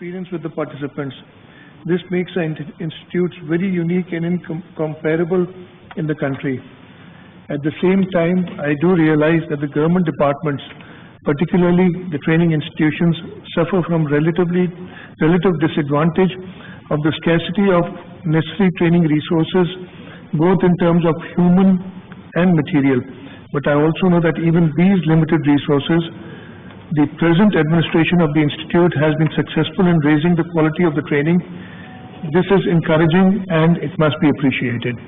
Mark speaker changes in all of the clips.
Speaker 1: experience with the participants. This makes our institutes very unique and incomparable in the country. At the same time, I do realize that the government departments, particularly the training institutions, suffer from relative disadvantage of the scarcity of necessary training resources, both in terms of human and material. But I also know that even these limited resources, the present administration of the institute has been successful in raising the quality of the training. This is encouraging and it must be appreciated.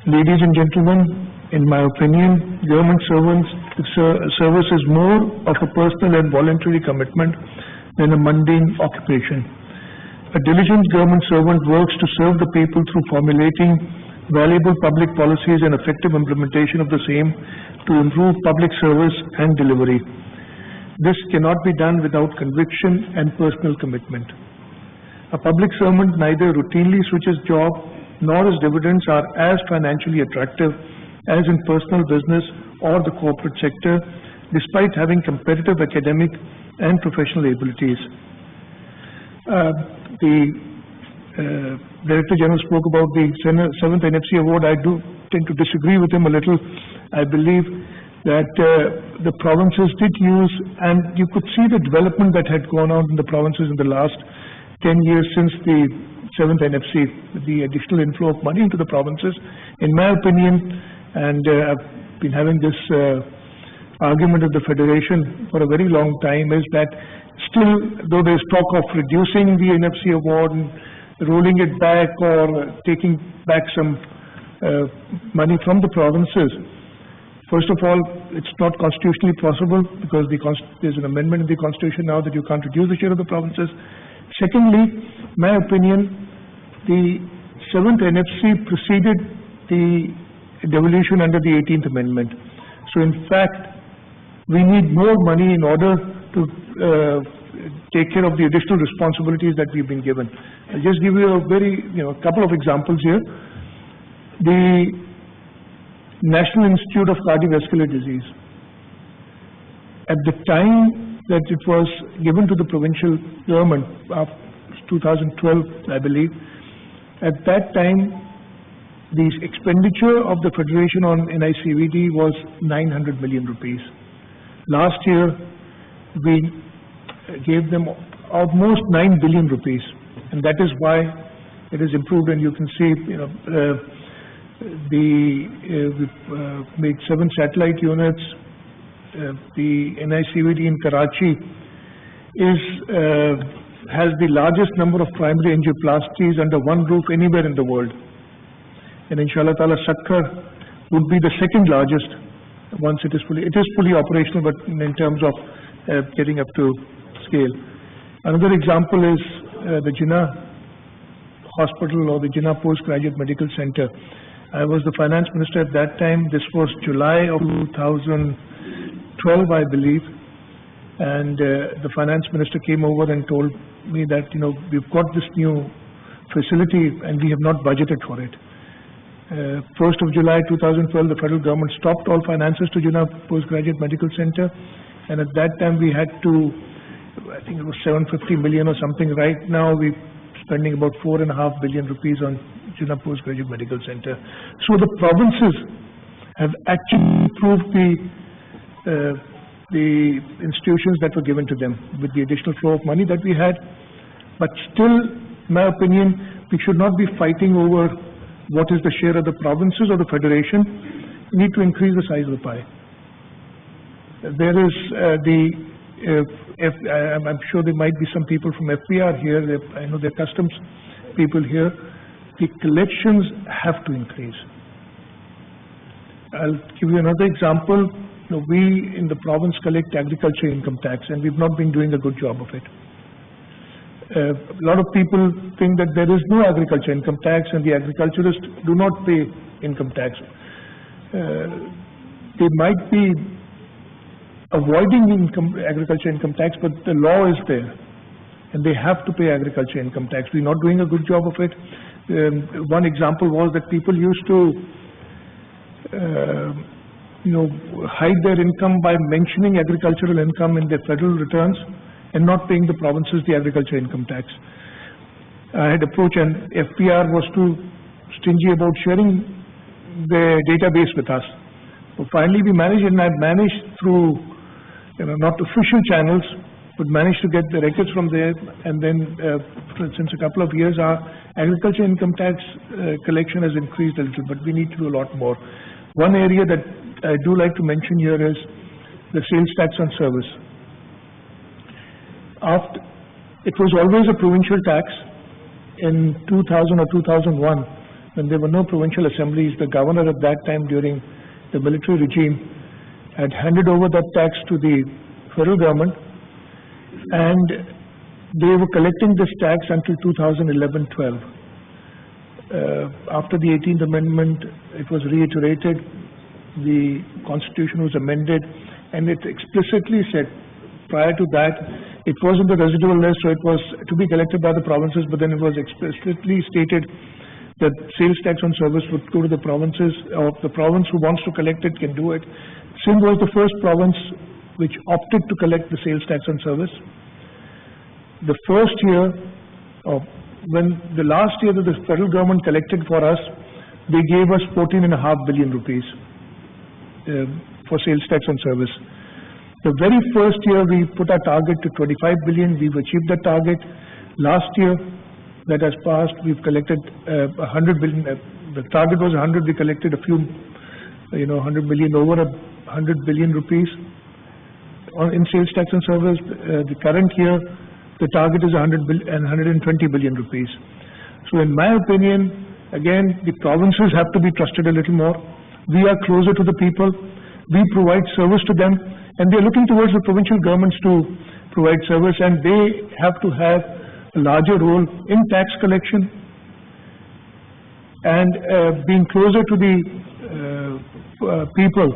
Speaker 1: Ladies and gentlemen, in my opinion, government service is more of a personal and voluntary commitment than a mundane occupation. A diligent government servant works to serve the people through formulating valuable public policies and effective implementation of the same to improve public service and delivery. This cannot be done without conviction and personal commitment. A public servant neither routinely switches job nor his dividends are as financially attractive as in personal business or the corporate sector, despite having competitive academic and professional abilities. The Director General spoke about the 7th NFC award. I do tend to disagree with him a little. I believe that the provinces did use, and you could see the development that had gone on in the provinces in the last 10 years since the 7th NFC, the additional inflow of money into the provinces. In my opinion, and I've been having this argument of the Federation for a very long time, is that still, though there's talk of reducing the NFC award and rolling it back or taking back some money from the provinces, first of all, it's not constitutionally possible because there's an amendment in the Constitution now that you can't reduce the share of the provinces. Secondly, my opinion, the 7th NFC preceded the devolution under the 18th Amendment. So in fact, we need more money in order to take care of the additional responsibilities that we've been given. I'll just give you a couple of examples here. The National Institute of Cardiovascular Disease. At the time that it was given to the provincial government, 2012, I believe, at that time, the expenditure of the Federation on NICVD was 900 million rupees. Last year, we gave them almost 9 billion rupees, and that is why it has improved. And you can see, we've made 7 satellite units. The NICVD in Karachi has the largest number of primary angioplasties under one roof anywhere in the world. And inshallah ta'ala, Sakkar would be the second largest once it is fully operational, but in terms of getting up to scale. Another example is the Jinnah Hospital or the Jinnah Postgraduate Medical Center. I was the finance minister at that time. This was July of 2012, I believe. And the finance minister came over and told me that, we've got this new facility and we have not budgeted for it. 1st of July 2012, the federal government stopped all finances to Jinnah Postgraduate Medical Center. And at that time we had to, I think it was 750 million or something. Right now we're spending about 4.5 billion rupees on Jinnah Postgraduate Medical Center. So the provinces have actually improved the institutions that were given to them with the additional flow of money that we had. But still, in my opinion, we should not be fighting over what is the share of the provinces or the federation. We need to increase the size of the pie. There is I'm sure there might be some people from FPR here. I know there are customs people here. The collections have to increase. I'll give you another example. We in the province collect agriculture income tax, and we've not been doing a good job of it. A lot of people think that there is no agriculture income tax and the agriculturists do not pay income tax. They might be avoiding agriculture income tax, but the law is there and they have to pay agriculture income tax. We're not doing a good job of it. One example was that people used to hide their income by mentioning agricultural income in their federal returns, and not paying the provinces the agriculture income tax. I had approached, and FPR was too stingy about sharing the database with us. So finally we managed, and I managed through, not official channels, but managed to get the records from there. And then since a couple of years, our agriculture income tax collection has increased a little, but we need to do a lot more. One area that I do like to mention here is the sales tax on service. It was always a provincial tax. In 2000 or 2001, when there were no provincial assemblies, the governor at that time during the military regime had handed over that tax to the federal government, and they were collecting this tax until 2011-12. After the 18th Amendment, it was reiterated, the Constitution was amended, and it explicitly said, prior to that, it was in the residual list, so it was to be collected by the provinces, but then it was explicitly stated that sales tax on service would go to the provinces, or the province who wants to collect it can do it. Sindh was the first province which opted to collect the sales tax on service. The first year, the last year that the federal government collected for us, they gave us 14.5 billion rupees for sales tax on service. The very first year we put our target to 25 billion, we've achieved that target. Last year that has passed, we've collected 100 billion. The target was 100, we collected a few, 100 million, over 100 billion rupees in sales tax and service. The current year, the target is 120 billion rupees. So in my opinion, again, the provinces have to be trusted a little more. We are closer to the people. We provide service to them, and they're looking towards the provincial governments to provide service, and they have to have a larger role in tax collection and being closer to the people.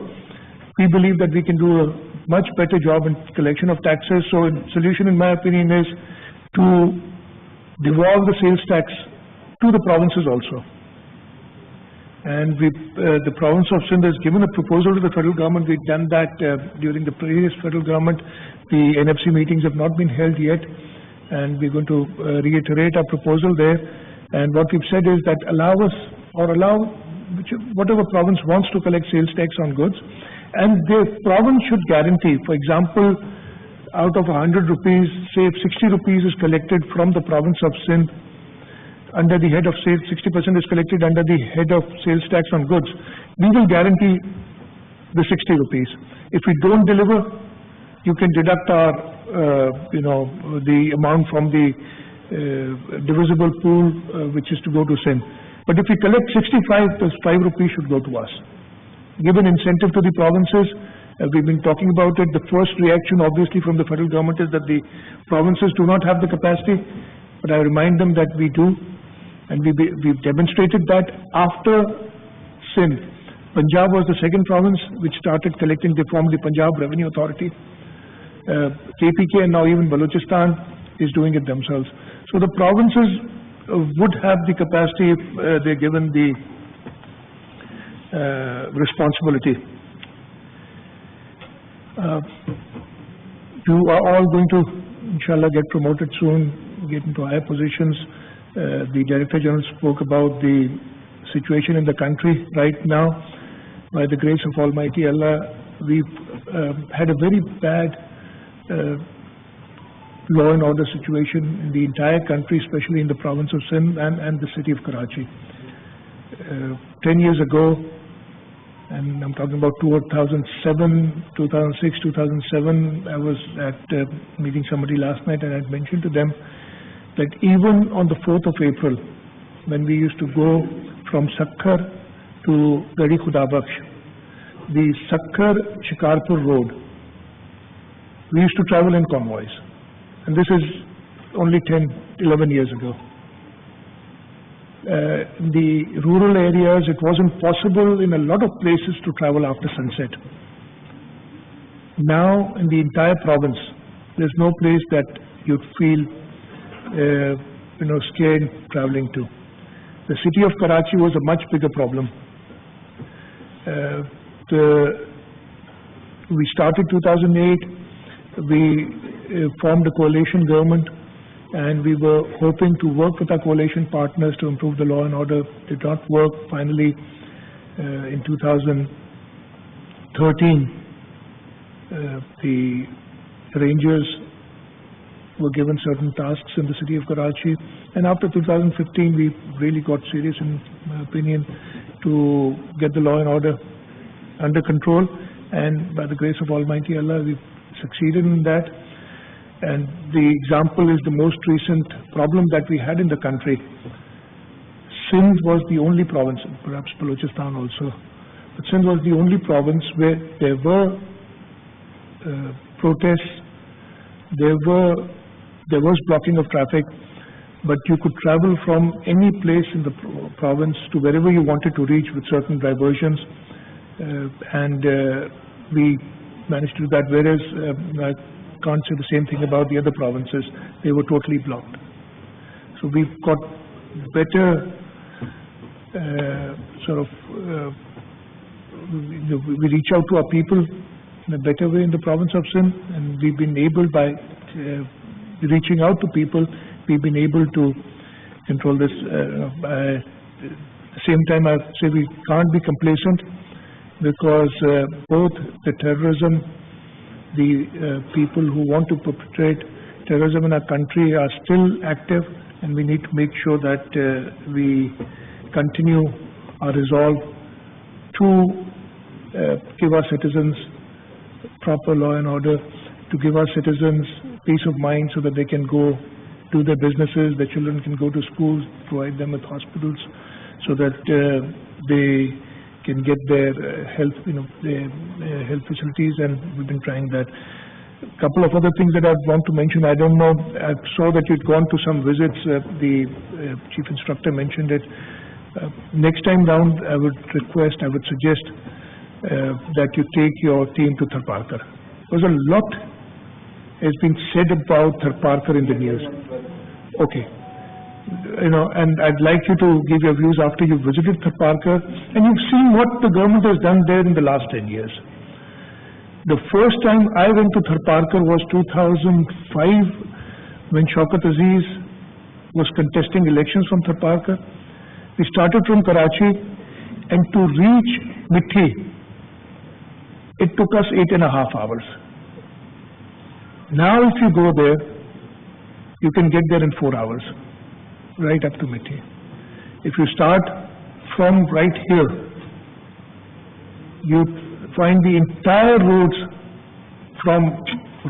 Speaker 1: We believe that we can do a much better job in collection of taxes. So the solution, in my opinion, is to devolve the sales tax to the provinces also. And the province of Sindh has given a proposal to the federal government. We've done that during the previous federal government. The NFC meetings have not been held yet, and we're going to reiterate our proposal there. And what we've said is that allow whatever province wants to collect sales tax on goods, and the province should guarantee, for example, out of 100 rupees, say if 60 rupees is collected from the province of Sindh, under the head of sales, 60% is collected under the head of sales tax on goods, we will guarantee the 60 rupees. If we don't deliver, you can deduct our, the amount from the divisible pool, which is to go to Sindh. But if we collect 65, plus 5 rupees should go to us. Give an incentive to the provinces. We've been talking about it. The first reaction, obviously, from the federal government is that the provinces do not have the capacity. But I remind them that we do. And we've demonstrated that after Sindh. Punjab was the second province which started collecting. They formed the Punjab Revenue Authority. KPK and now even Balochistan is doing it themselves. So the provinces would have the capacity if they're given the responsibility. You are all going to, inshallah, get promoted soon, get into higher positions. The Director General spoke about the situation in the country right now. By the grace of Almighty Allah, we've had a very bad law and order situation in the entire country, especially in the province of Sindh and the city of Karachi. 10 years ago, and I'm talking about 2007, 2006, 2007, I was at meeting somebody last night, and I'd mentioned to them that even on the 4th of April, when we used to go from Sakhar to Gadi Khudabakhsh, the Sakhar-Shikarpur road, we used to travel in convoys. And this is only 10, 11 years ago. In the rural areas, it wasn't possible in a lot of places to travel after sunset. Now, in the entire province, there's no place that you'd feel scared traveling to. The city of Karachi was a much bigger problem. We started 2008. We formed a coalition government, and we were hoping to work with our coalition partners to improve the law and order. Did not work. Finally, in 2013, the Rangers were given certain tasks in the city of Karachi, and after 2015 we really got serious, in my opinion, to get the law and order under control, and by the grace of Almighty Allah we succeeded in that. And the example is the most recent problem that we had in the country. Sindh was the only province, perhaps Balochistan also, but Sindh was the only province where there were protests, there was blocking of traffic, but you could travel from any place in the province to wherever you wanted to reach with certain diversions, and we managed to do that, whereas I can't say the same thing about the other provinces. They were totally blocked. So we've got better we reach out to our people in a better way in the province of Sindh, and we've been able, by reaching out to people, we've been able to control this. At the same time, I say we can't be complacent, because both the terrorism, the people who want to perpetrate terrorism in our country are still active, and we need to make sure that we continue our resolve to give our citizens proper law and order, to give our citizens peace of mind so that they can go do their businesses, their children can go to schools, provide them with hospitals, so that they can get their health, their health facilities, and we've been trying that. A couple of other things that I want to mention. I don't know, I saw that you'd gone to some visits. The chief instructor mentioned it. Next time round, I would suggest that you take your team to Tharparkar. Because a lot has been said about Tharparkar in the news. Okay. And I'd like you to give your views after you've visited Tharparkar, and you've seen what the government has done there in the last 10 years. The first time I went to Tharparkar was 2005, when Shaukat Aziz was contesting elections from Tharparkar. We started from Karachi, and to reach Mithi, it took us 8.5 hours. Now if you go there, you can get there in 4 hours, right up to Mithi. If you start from right here, you find the entire roads from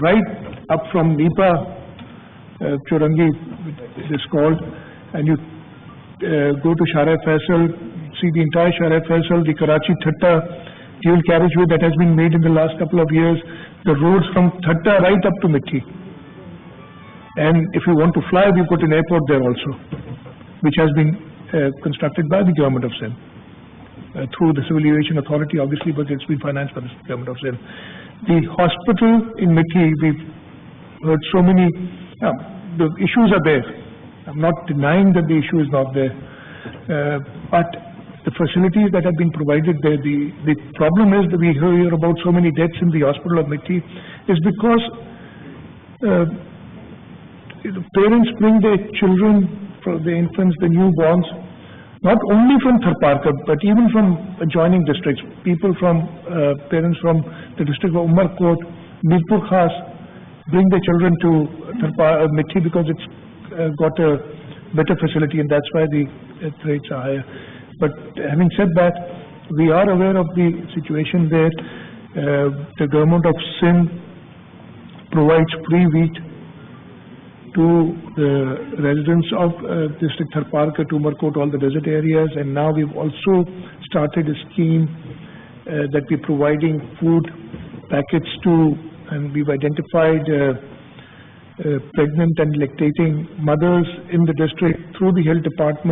Speaker 1: right up from Nipa, Churangi it is called, and you go to Shara Faisal, see the entire Shara Faisal, the Karachi Thatta dual carriageway that has been made in the last couple of years, the roads from Thatta right up to Mithi. And if you want to fly, we've got an airport there also, which has been constructed by the government of Sindh, through the Civil Aviation Authority, obviously, but it's been financed by the government of Sindh. The hospital in Mithi, we've heard so many, the issues are there. I'm not denying that the issue is not there, but the facilities that have been provided there, the problem is that we hear about so many deaths in the hospital of Mithi is because the parents bring their children, the infants, the newborns, not only from Tharparkar, but even from adjoining districts. People from, parents from the district of Umarkot, Mirpur Khas, bring their children to Mithi because it's got a better facility, and that's why the rates are higher. But having said that, we are aware of the situation there. The government of Sindh provides free wheat to the residents of district Tharparkar, to Umarkot, all the desert areas, and now we've also started a scheme that we're providing food packets to, and we've identified pregnant and lactating mothers in the district through the health department.